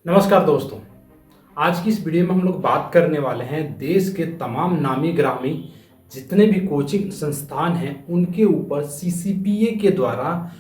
नमस्कार दोस्तों। आज की इस वीडियो में हम लोग बात करने वाले हैं देश के तमाम नामी ग्रामी जितने भी कोचिंग संस्थान हैं उनके ऊपर सीसीपीए के द्वारा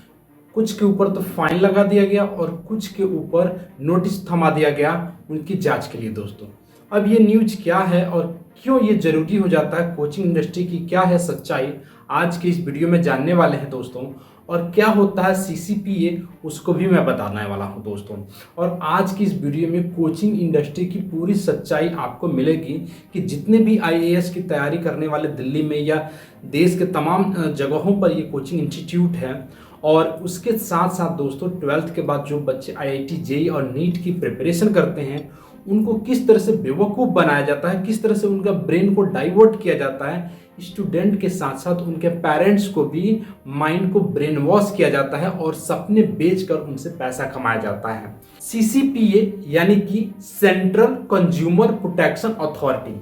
कुछ के ऊपर तो फाइन लगा दिया गया और कुछ के ऊपर नोटिस थमा दिया गया उनकी जांच के लिए। दोस्तों, अब ये न्यूज क्या है और क्यों ये जरूरी हो जाता है, कोचिंग इंडस्ट्री की क्या है सच्चाई, आज की इस वीडियो में जानने वाले हैं दोस्तों। और क्या होता है सीसीपीए उसको भी मैं बताने वाला हूं दोस्तों। और आज की इस वीडियो में कोचिंग इंडस्ट्री की पूरी सच्चाई आपको मिलेगी कि जितने भी आईएएस की तैयारी करने वाले दिल्ली में या देश के तमाम जगहों पर ये कोचिंग इंस्टीट्यूट है, और उसके साथ साथ दोस्तों 12th के बाद जो बच्चे आईआईटी जेईई और नीट की प्रिपरेशन करते हैं उनको किस तरह से बेवकूफ़ बनाया जाता है, किस तरह से उनका ब्रेन को डाइवर्ट किया जाता है। स्टूडेंट के साथ साथ उनके पेरेंट्स को भी माइंड को ब्रेन वॉश किया जाता है और सपने बेचकर उनसे पैसा कमाया जाता है। सीसीपीए यानी कि सेंट्रल कंज्यूमर प्रोटेक्शन अथॉरिटी,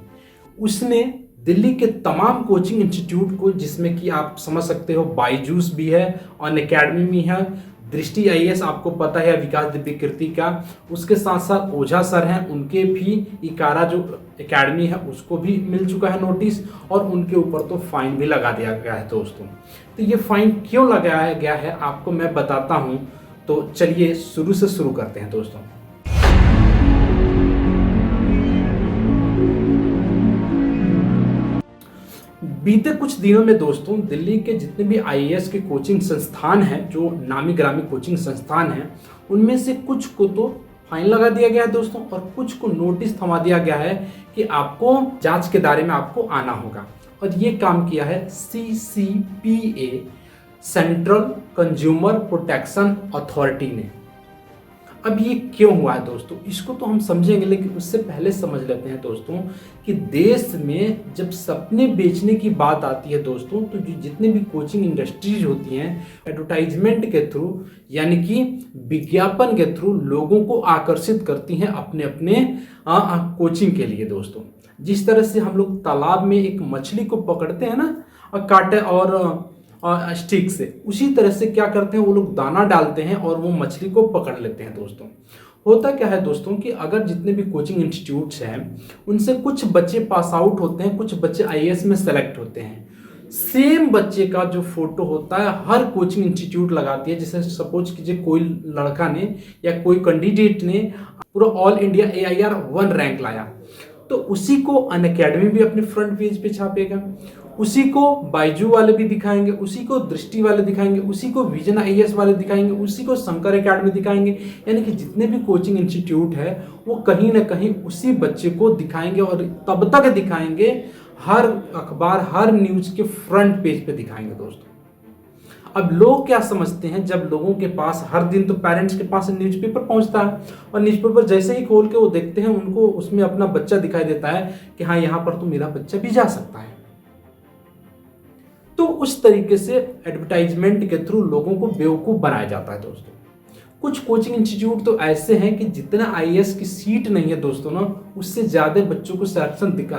उसने दिल्ली के तमाम कोचिंग इंस्टीट्यूट को, जिसमें कि आप समझ सकते हो बायजूस भी है, अनअकैडमी भी है, दृष्टि आईएएस आपको पता है, विकास दिव्य कीर्ति का, उसके साथ साथ ओझा सर हैं, उनके भी इकारा जो एकेडमी है उसको भी मिल चुका है नोटिस, और उनके ऊपर तो फाइन भी लगा दिया गया है दोस्तों। तो ये फाइन क्यों लगाया गया है आपको मैं बताता हूँ। तो चलिए शुरू से शुरू करते हैं दोस्तों। बीते कुछ दिनों में दोस्तों दिल्ली के जितने भी आईएएस के कोचिंग संस्थान हैं, जो नामी ग्रामी कोचिंग संस्थान हैं, उनमें से कुछ को तो फाइन लगा दिया गया है दोस्तों, और कुछ को नोटिस थमा दिया गया है कि आपको जांच के दायरे में आपको आना होगा। और ये काम किया है CCPA, central consumer protection authority ने। अब ये क्यों हुआ है दोस्तों, इसको तो हम समझेंगे, लेकिन उससे पहले समझ लेते हैं दोस्तों कि देश में जब सपने बेचने की बात आती है दोस्तों, तो जो जितने भी कोचिंग इंडस्ट्रीज होती हैं एडवर्टाइजमेंट के थ्रू यानी कि विज्ञापन के थ्रू लोगों को आकर्षित करती हैं अपने अपने कोचिंग के लिए दोस्तों। जिस तरह से हम लोग तालाब में एक मछली को पकड़ते हैं ना, और कांटे और स्टिक से, उसी तरह से क्या करते हैं वो लोग दाना डालते हैं और वो मछली को पकड़ लेते हैं दोस्तों। होता क्या है दोस्तों कि अगर जितने भी कोचिंग इंस्टीट्यूट्स हैं उनसे कुछ बच्चे पास आउट होते हैं, कुछ बच्चे आईएएस में सेलेक्ट होते हैं, सेम बच्चे का जो फोटो होता है हर कोचिंग इंस्टीट्यूट लगाती है। जैसे सपोज कीजिए कोई लड़का ने या कोई कैंडिडेट ने पूरा ऑल इंडिया AIR 1 रैंक लाया, तो उसी को अनअकैडमी भी अपने फ्रंट पेज पे छापेगा, उसी को बायजू वाले भी दिखाएंगे, उसी को दृष्टि वाले दिखाएंगे, उसी को विजन आईएएस वाले दिखाएंगे, उसी को शंकर एकेडमी दिखाएंगे। यानी कि जितने भी कोचिंग इंस्टीट्यूट है वो कहीं ना कहीं उसी बच्चे को दिखाएंगे, और तब तक दिखाएंगे हर अखबार हर न्यूज के फ्रंट पेज पे दिखाएंगे दोस्तों। अब लोग क्या समझते हैं, जब लोगों के पास हर दिन तो पेरेंट्स के पास न्यूज़पेपर पहुंचता है, और न्यूज़पेपर जैसे ही खोल के वो देखते हैं उनको उसमें अपना बच्चा दिखाई देता है कि हाँ यहाँ पर तो मेरा बच्चा भी जा सकता है। तो उस तरीके से एडवर्टाइजमेंट के थ्रू लोगों को बेवकूफ़ बनाया जाता है दोस्तों। कुछ कोचिंग इंस्टीट्यूट तो ऐसे हैं कि जितना आईएएस की सीट नहीं है दोस्तों ना, उससे ज़्यादा बच्चों को सिलेक्शन दिखा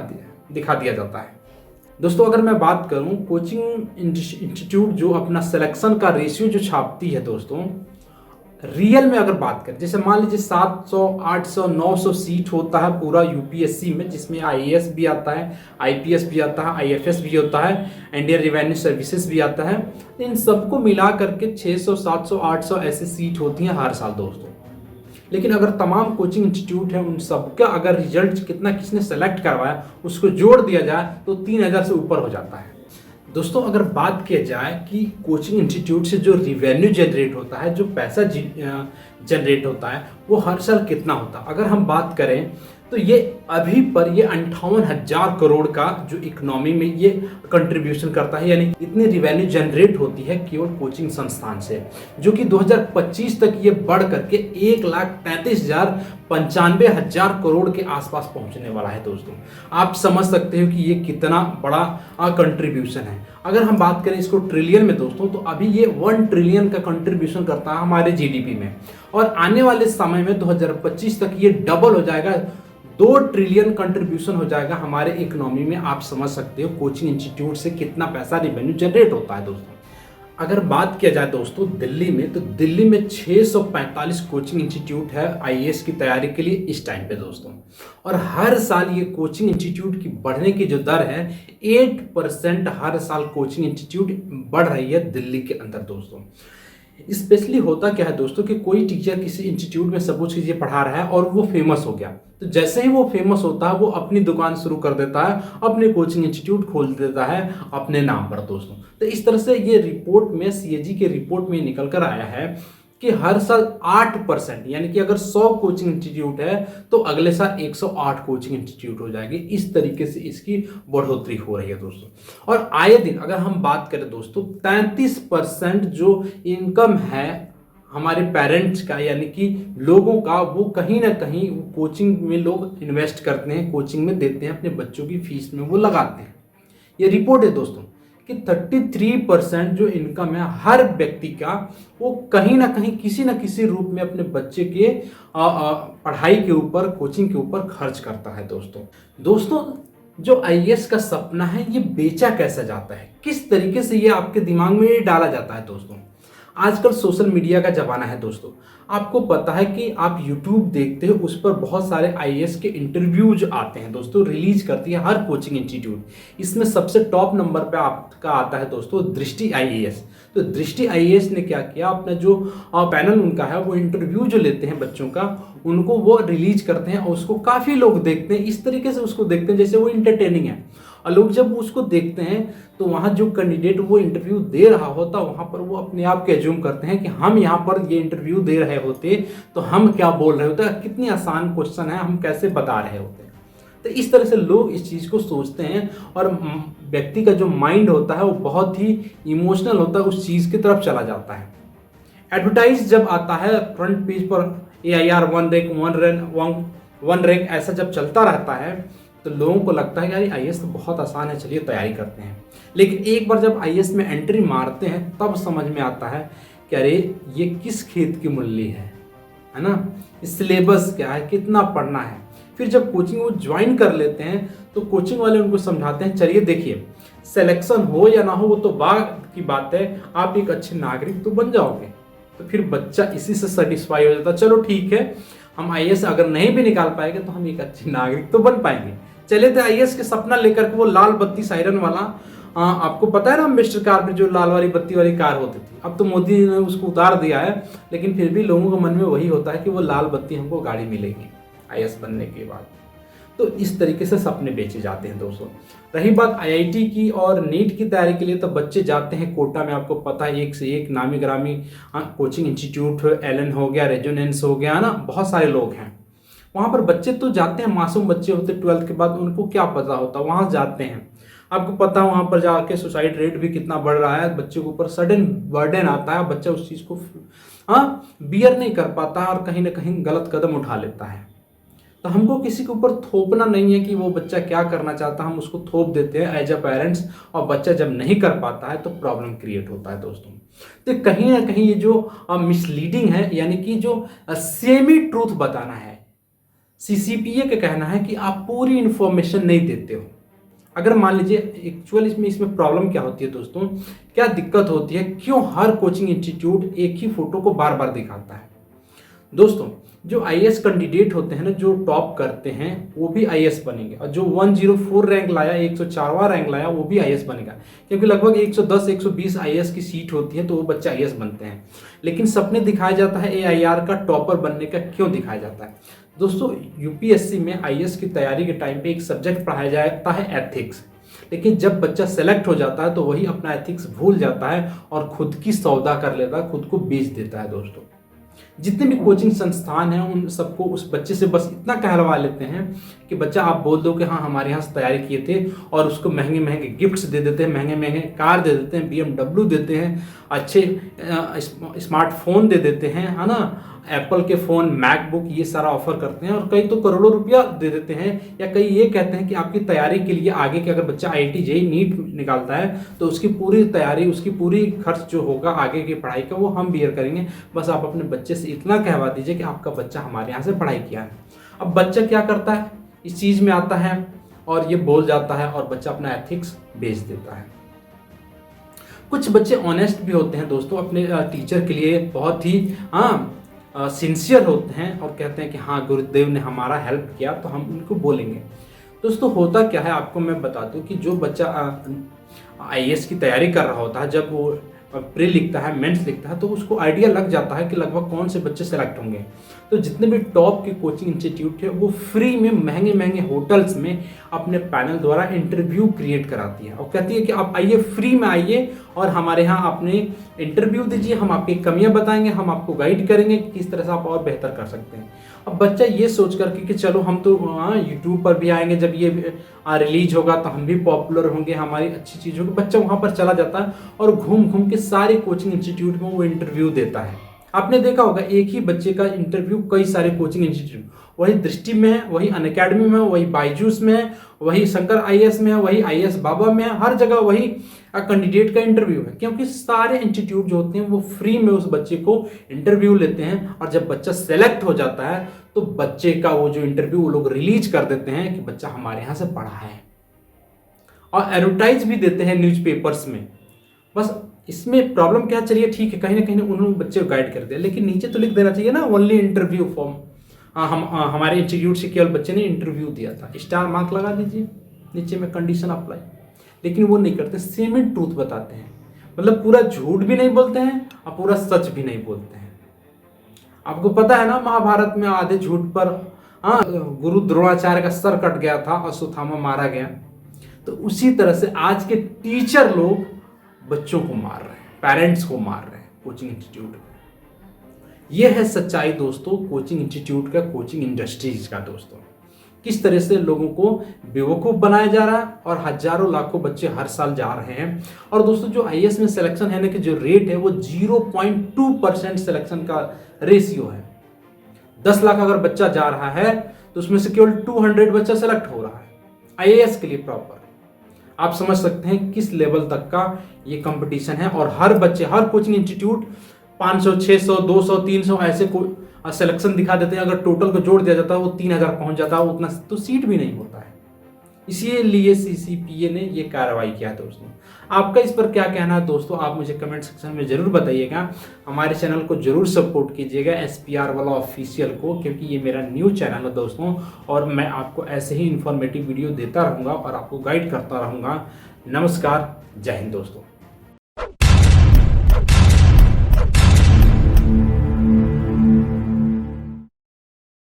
दिया जाता है दोस्तों। अगर मैं बात करूं कोचिंग इंस्टीट्यूट जो अपना सिलेक्शन का रेशियो जो छापती है दोस्तों, रियल में अगर बात करें, जैसे मान लीजिए 700, 800, 900 सीट होता है पूरा यूपीएससी में, जिसमें आईएएस भी आता है, आईपीएस भी आता है, आईएफएस भी होता है, इंडियन रेवेन्यू सर्विसेज भी आता है। इन सबको मिला करके 600, 700, 800 ऐसे सीट होती हैं हर साल दोस्तों। लेकिन अगर तमाम कोचिंग इंस्टीट्यूट हैं उन सबका अगर रिजल्ट कितना किसने सेलेक्ट करवाया उसको जोड़ दिया जाए तो 3000 से ऊपर हो जाता है दोस्तों। अगर बात किया जाए कि कोचिंग इंस्टीट्यूट से जो रिवेन्यू जनरेट होता है, जो पैसा जनरेट होता है, वो हर साल कितना होता है, अगर हम बात करें तो ये अभी पर ये 58,000 करोड़ का जो इकोनॉमी में ये कंट्रीब्यूशन करता है। यानी इतनी रिवेन्यू जनरेट होती है केवल कोचिंग संस्थान से, जो कि 2025 तक ये बढ़ करके 1,33,95,000 करोड़ के आसपास पहुंचने वाला है दोस्तों। आप समझ सकते हो कि ये कितना बड़ा कंट्रीब्यूशन है। अगर हम बात करें इसको ट्रिलियन में दोस्तों, तो अभी ये 1 ट्रिलियन का कंट्रीब्यूशन करता है हमारे जीडीपी में, और आने वाले समय में 2025 तक ये डबल हो जाएगा, 2 ट्रिलियन कंट्रीब्यूशन हो जाएगा हमारे इकोनॉमी में। आप समझ सकते हो कोचिंग इंस्टीट्यूट से कितना पैसा रिवेन्यू जनरेट होता है दोस्तों। अगर बात किया जाए दोस्तों दिल्ली में, तो दिल्ली में 645 कोचिंग इंस्टीट्यूट है आईएएस की तैयारी के लिए इस टाइम पे दोस्तों। और हर साल ये कोचिंग इंस्टीट्यूट की बढ़ने की जो दर है 8% हर साल कोचिंग इंस्टीट्यूट बढ़ रही है दिल्ली के अंदर दोस्तों। स्पेशली होता क्या है दोस्तों कि कोई टीचर किसी इंस्टीट्यूट में सब कुछ चीज़ें पढ़ा रहा है और वो फेमस हो गया, तो जैसे ही वो फेमस होता है वो अपनी दुकान शुरू कर देता है, अपने कोचिंग इंस्टीट्यूट खोल देता है अपने नाम पर दोस्तों। तो इस तरह से ये रिपोर्ट में सीएजी के रिपोर्ट में निकल कर आया है कि हर साल 8%, यानी कि अगर 100 कोचिंग इंस्टीट्यूट है तो अगले साल 108 कोचिंग इंस्टीट्यूट हो जाएगी। इस तरीके से इसकी बढ़ोतरी हो रही है दोस्तों। और आए दिन अगर हम बात करें दोस्तों 33% जो इनकम है हमारे पेरेंट्स का, यानी कि लोगों का, वो कहीं ना कहीं कोचिंग में लोग इन्वेस्ट करते हैं, कोचिंग में देते हैं, अपने बच्चों की फीस में वो लगाते हैं। ये रिपोर्ट है दोस्तों कि 33% जो इनकम है हर व्यक्ति का, वो कहीं ना कहीं किसी न किसी रूप में अपने बच्चे के पढ़ाई के ऊपर, कोचिंग के ऊपर खर्च करता है दोस्तों। जो आईएएस का सपना है ये बेचा कैसा जाता है, किस तरीके से ये आपके दिमाग में ये डाला जाता है दोस्तों। आजकल सोशल मीडिया का जमाना है दोस्तों। आपको पता है कि आप YouTube देखते हो, उस पर बहुत सारे आईएएस के इंटरव्यूज आते हैं दोस्तों, रिलीज करती है हर कोचिंग इंस्टीट्यूट। इसमें सबसे टॉप नंबर पे आपका आता है दोस्तों दृष्टि आईएएस। तो दृष्टि आईएएस ने क्या किया, अपना जो पैनल उनका है वो इंटरव्यू जो लेते हैं बच्चों का, उनको वो रिलीज करते हैं और उसको काफ़ी लोग देखते हैं। इस तरीके से उसको देखते हैं जैसे वो इंटरटेनिंग है, और लोग जब उसको देखते हैं तो वहाँ जो कैंडिडेट वो इंटरव्यू दे रहा होता, वहाँ पर वो अपने आप के एज्यूम करते हैं कि हम यहाँ पर ये इंटरव्यू दे रहे होते तो हम क्या बोल रहे होते, कितनी आसान क्वेश्चन है, हम कैसे बता रहे होते। तो इस तरह से लोग इस चीज़ को सोचते हैं और व्यक्ति का जो माइंड होता है वो बहुत ही इमोशनल होता है, उस चीज़ की तरफ चला जाता है। एडवर्टाइज जब आता है फ्रंट पेज पर AIR 1 रैंक ऐसा जब चलता रहता है तो लोगों को लगता है यार आईएएस तो बहुत आसान है, चलिए तैयारी करते हैं। लेकिन एक बार जब आईएएस में एंट्री मारते हैं तब समझ में आता है कि अरे ये किस खेत की मूली है ना, सिलेबस क्या है, कितना पढ़ना है। फिर जब कोचिंग वो ज्वाइन कर लेते हैं तो कोचिंग वाले उनको समझाते हैं, चलिए देखिए सिलेक्शन हो या ना हो वो तो बाद की बात है, आप एक अच्छे नागरिक तो बन जाओगे। तो फिर बच्चा इसी से सेटिस्फाई हो जाता है, चलो ठीक है हम आईएएस अगर नहीं भी निकाल पाएंगे तो हम एक अच्छे नागरिक तो बन पाएंगे। चले थे आईएएस के सपना लेकर के वो लाल बत्ती सायरन वाला, आपको पता है ना अम्बेडकर कार में जो लाल वाली बत्ती वाली कार होती थी, अब तो मोदी ने उसको उतार दिया है, लेकिन फिर भी लोगों के मन में वही होता है कि वो लाल बत्ती हमको गाड़ी मिलेगी आईएएस बनने के बाद। तो इस तरीके से सपने बेचे जाते हैं दोस्तों। रही बात आईआईटी की और नीट की तैयारी के लिए, तो बच्चे जाते हैं कोटा में, आपको पता है एक से एक नामी ग्रामी कोचिंग इंस्टीट्यूट, एलन हो गया, रेजोनेंस हो गया ना, बहुत सारे लोग हैं वहाँ पर। बच्चे तो जाते हैं, मासूम बच्चे होते 12th के बाद, उनको क्या पता होता, वहाँ जाते हैं। आपको पता है वहाँ पर जाके सुसाइड रेट भी कितना बढ़ रहा है, बच्चे के ऊपर सडन बर्डन आता है, बच्चा उस चीज़ को बियर नहीं कर पाता और कहीं ना कहीं गलत कदम उठा लेता है। तो हमको किसी के ऊपर थोपना नहीं है कि वो बच्चा क्या करना चाहता है, हम उसको थोप देते हैं एज अ पेरेंट्स, और बच्चा जब नहीं कर पाता है तो प्रॉब्लम क्रिएट होता है दोस्तों। तो कहीं ना कहीं ये जो मिसलीडिंग है, यानी कि जो सेमी ट्रूथ बताना है, सीसीपीए का कहना है कि आप पूरी इंफॉर्मेशन नहीं देते हो। अगर मान लीजिए एक्चुअल इसमें प्रॉब्लम क्या होती है दोस्तों, क्या दिक्कत होती है, क्यों हर कोचिंग इंस्टीट्यूट एक ही फोटो को बार बार दिखाता है दोस्तों। जो आईएएस कैंडिडेट होते हैं ना, जो टॉप करते हैं वो भी आईएएस बनेंगे, और जो 104 रैंक लाया, 104वां रैंक लाया, वो भी आईएएस बनेगा, क्योंकि लगभग 110-120 आईएएस की सीट होती है, तो वो बच्चे आईएएस बनते हैं। लेकिन सपने दिखाया जाता है AIR का टॉपर बनने का, क्यों दिखाया जाता है दोस्तों। यूपीएससी में आईएएस की तैयारी के टाइम पे एक सब्जेक्ट पढ़ाया जाता है एथिक्स, लेकिन जब बच्चा सेलेक्ट हो जाता है तो वही अपना एथिक्स भूल जाता है और खुद की सौदा कर लेता है, खुद को बेच देता है दोस्तों। जितने भी कोचिंग संस्थान हैं उन सबको उस बच्चे से बस इतना कहलवा लेते हैं कि बच्चा आप बोल दो कि हाँ हमारे यहाँ से तैयारी किए थे, और उसको महंगे महंगे गिफ्ट्स दे देते हैं, महंगे महंगे कार दे देते हैं, BMW देते हैं, अच्छे स्मार्टफोन दे देते हैं, है ना, एप्पल के फ़ोन, मैकबुक, ये सारा ऑफर करते हैं, और कई तो करोड़ों रुपया दे देते हैं। या कई ये कहते हैं कि आपकी तैयारी के लिए आगे के, अगर बच्चा IIT JEE नीट निकालता है तो उसकी पूरी तैयारी, उसकी पूरी खर्च जो होगा आगे की पढ़ाई का वो हम बियर करेंगे, बस आप अपने बच्चे से इतना कहवा दीजिए कि आपका बच्चा हमारे यहाँ से पढ़ाई किया है। अब बच्चा क्या करता है, इस चीज़ में आता है और ये बोल जाता है, और बच्चा अपना एथिक्स बेच देता है। कुछ बच्चे ऑनेस्ट भी होते हैं दोस्तों, अपने टीचर के लिए बहुत ही सिंसियर होते हैं और कहते हैं कि हाँ गुरुदेव ने हमारा हेल्प किया तो हम उनको बोलेंगे। दोस्तों होता क्या है आपको मैं बता दूं कि जो बच्चा आईएएस की तैयारी कर रहा होता है, जब वो प्री लिखता है, मेंस लिखता है, तो उसको आइडिया लग जाता है कि लगभग कौन से बच्चे सेलेक्ट होंगे। तो जितने भी टॉप के कोचिंग इंस्टीट्यूट है वो फ्री में महंगे महंगे होटल्स में अपने पैनल द्वारा इंटरव्यू क्रिएट कराती है और कहती है कि आप आइए, फ्री में आइए और हमारे यहाँ अपने इंटरव्यू दीजिए, हम आपकी कमियां बताएंगे, हम आपको गाइड करेंगे कि किस तरह से आप और बेहतर कर सकते हैं। अब बच्चा ये सोच करके कि चलो हम तो यूट्यूब पर भी आएंगे, जब ये रिलीज होगा तो हम भी पॉपुलर होंगे, हमारी अच्छी चीज़ होगी, बच्चा वहाँ पर चला जाता है और घूम घूम के सारे कोचिंग इंस्टीट्यूट में वो इंटरव्यू देता है। आपने देखा होगा एक ही बच्चे का इंटरव्यू कई सारे कोचिंग इंस्टीट्यूट, वही दृष्टि में है, वही अनअकैडमी में है, वही बायजूस में है, वही शंकर आईएएस में है, वही आईएएस बाबा में है, हर जगह वही कैंडिडेट का इंटरव्यू है, क्योंकि सारे इंस्टीट्यूट जो होते हैं वो फ्री में उस बच्चे को इंटरव्यू लेते हैं और जब बच्चा सेलेक्ट हो जाता है तो बच्चे का वो जो इंटरव्यू वो लोग रिलीज कर देते हैं कि बच्चा हमारे यहाँ से पढ़ा है और एडवर्टाइज भी देते हैं न्यूज़पेपर्स में। बस इसमें प्रॉब्लम क्या, चलिए ठीक है, कहीं ना कहीं उन्होंने बच्चे को गाइड कर दिया, लेकिन नीचे तो लिख देना चाहिए ना ओनली इंटरव्यू फॉर्म। हमारे इंस्टीट्यूट से केवल बच्चे ने इंटरव्यू दिया था, स्टार मार्क लगा दीजिए नीचे में, कंडीशन अप्लाई। लेकिन वो नहीं करते, सेम ट्रूथ बताते हैं, मतलब पूरा झूठ भी नहीं बोलते हैं और पूरा सच भी नहीं बोलते हैं। आपको पता है ना महाभारत में आधे झूठ पर गुरु द्रोणाचार्य का सर कट गया था, अश्वत्थामा मारा गया। तो उसी तरह से आज के टीचर लोग बच्चों को मार रहे हैं, पेरेंट्स को मार रहे हैं कोचिंग इंस्टीट्यूट में। यह है सच्चाई दोस्तों कोचिंग इंस्टीट्यूट का, कोचिंग इंडस्ट्रीज का। दोस्तों किस तरह से लोगों को बेवकूफ़ बनाया जा रहा है और हजारों लाखों बच्चे हर साल जा रहे हैं। और दोस्तों जो आईएएस में सिलेक्शन है ना कि जो रेट है वो 0.2% सिलेक्शन का रेशियो है। 10 लाख अगर बच्चा जा रहा है तो उसमें से केवल 200 बच्चा सेलेक्ट हो रहा है आईएएस के लिए प्रॉपर। आप समझ सकते हैं किस लेवल तक का ये कंपटीशन है। और हर बच्चे, हर कोचिंग इंस्टीट्यूट 500, 600, 200, 300 ऐसे सिलेक्शन दिखा देते हैं। अगर टोटल को जोड़ दिया जाता है वो 3000 पहुंच जाता है, उतना तो सीट भी नहीं होता है। इसीलिए सीसीपीए ने ये कार्रवाई किया दोस्तों। आपका इस पर क्या कहना है दोस्तों, आप मुझे कमेंट सेक्शन में जरूर बताइएगा। हमारे चैनल को जरूर सपोर्ट कीजिएगा, एसपीआर वाला ऑफिशियल को, क्योंकि ये मेरा न्यू चैनल है दोस्तों और मैं आपको ऐसे ही इन्फॉर्मेटिव वीडियो देता रहूँगा और आपको गाइड करता रहूँगा। नमस्कार, जय हिंद दोस्तों।